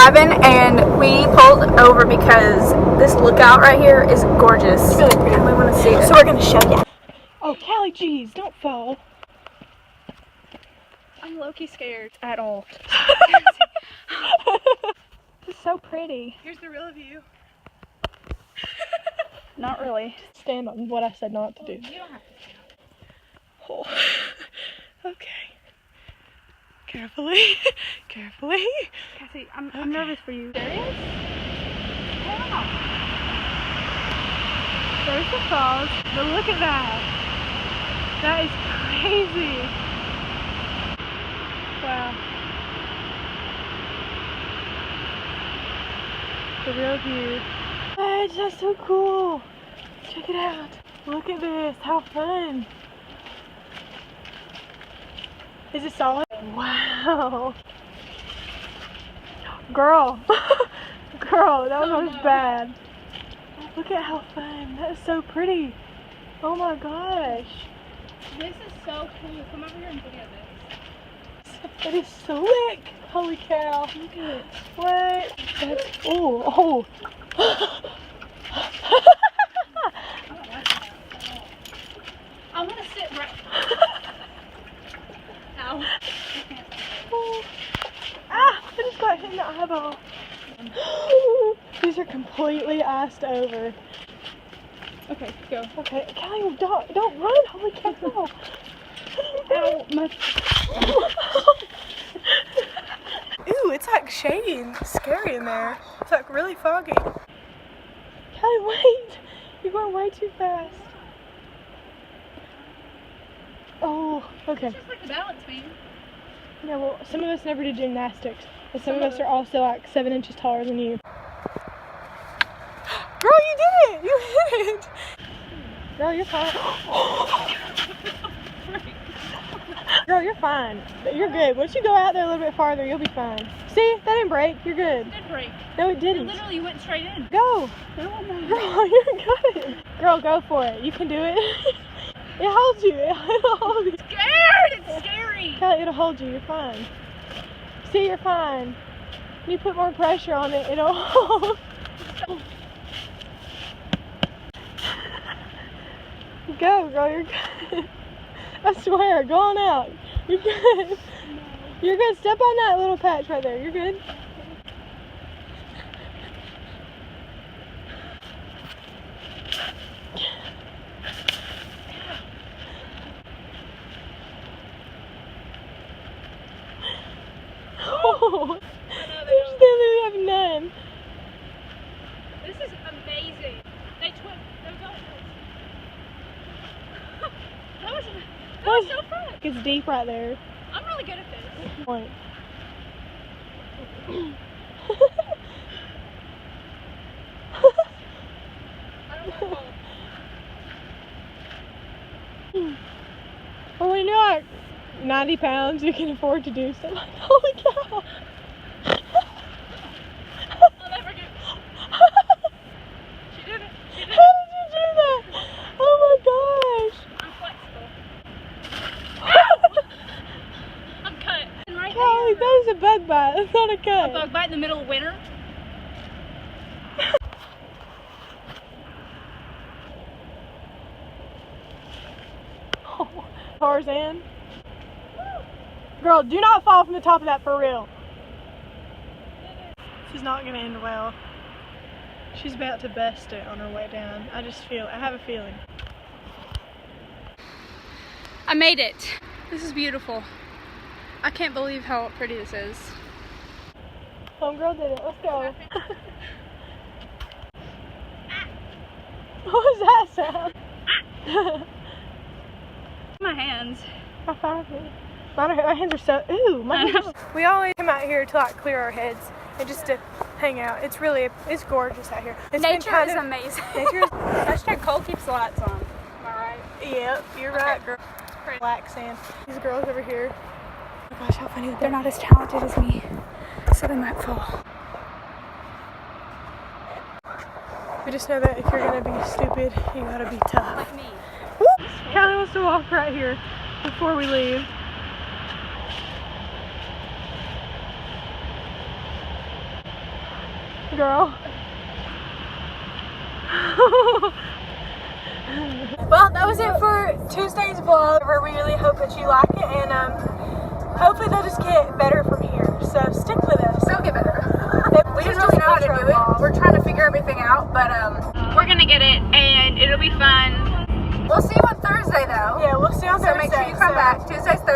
driving and we pulled over because this lookout right here is gorgeous. It's really pretty. We want to see it. So we're going to show you. Oh, Callie, geez, don't fall. I'm low-key scared at all. This is so pretty. Here's the real view. Not really. Stand on what I said not to do. You don't have to. Oh. Okay. Carefully. Carefully. Cassie, I'm nervous for you. Serious? Wow. There's the falls, but look at that. That is crazy. Wow. The real view. Oh, that's so cool. Check it out. Look at this. How fun. Is it solid? Wow. Girl. Girl, that was almost bad. Look at how fun. That is so pretty. Oh my gosh. This is so cool. Come over here and look at this. It is slick. Holy cow. Look at it. What? That's, oh. I want to sit right. Ow. Ah! I just got hit in the eyeball. These are completely iced over. Okay, go. Okay, Callie, don't run. Holy cow. Ow, my. Ooh, it's like shady and scary in there. It's like really foggy. Callie, wait. You're going way too fast. Oh, okay. It's just like the balance beam. Yeah, well, some of us never did gymnastics. And some of us are also like 7 inches taller than you. Girl, you did it! You hit it! Girl, you're fine. Girl, you're fine. You're good. Once you go out there a little bit farther, you'll be fine. See? That didn't break. You're good. It did break. No, it didn't. It literally went straight in. Go. No, Girl, you're good. Girl, go for it. You can do it. It holds you. It'll hold you. I'm scared! It's scary! Kelly, it'll hold you. You're fine. See, you're fine. You put more pressure on it, it'll hold. Go, girl, you're good. I swear, go on out. You're good. No. You're good. Step on that little patch right there. You're good. Oh, there's literally have none. This is amazing. They twin. That was so fun. It's deep right there. I'm really good at this. Point. I don't know. Well, when you're like 90 pounds, you can afford to do stuff. Like, holy cow. I'll never get. She did it. She did it. How did you do that? Oh my gosh. I'm flexible. I'm cut. Right Callie, there. that is a bug bite. That's not a cut. A bug bite in the middle of winter. Oh, Tarzan. Girl, do not fall from the top of that for real. This is not going to end well. She's about to bust it on her way down. I just feel it. I have a feeling. I made it. This is beautiful. I can't believe how pretty this is. Homegirl did it. Let's go. What was that sound? My hands. High five me. My hands are so. Ooh, my hands. We always come out here to like clear our heads and just to hang out. It's gorgeous out here. Nature is amazing. Nature is. Hashtag cold keeps the lights on. Am I right? Yep, you're right, girl. Relaxing. These girls over here. Oh my gosh, how funny. They're not as talented as me, so they might fall. We just know that if you're gonna be stupid, you gotta be tough. Like me. Woo! Callie wants to walk right here before we leave. girl. Well, that was it for Tuesday's vlog. We really hope that you like it, and hopefully they'll just get better from here. So stick with us. They'll get better. We didn't really know how to do it. We're trying to figure everything out, but we're gonna get it, and it'll be fun. We'll see you on Thursday, though. Yeah, we'll see you on So Thursday. make sure you come back. Tuesday's Thursday.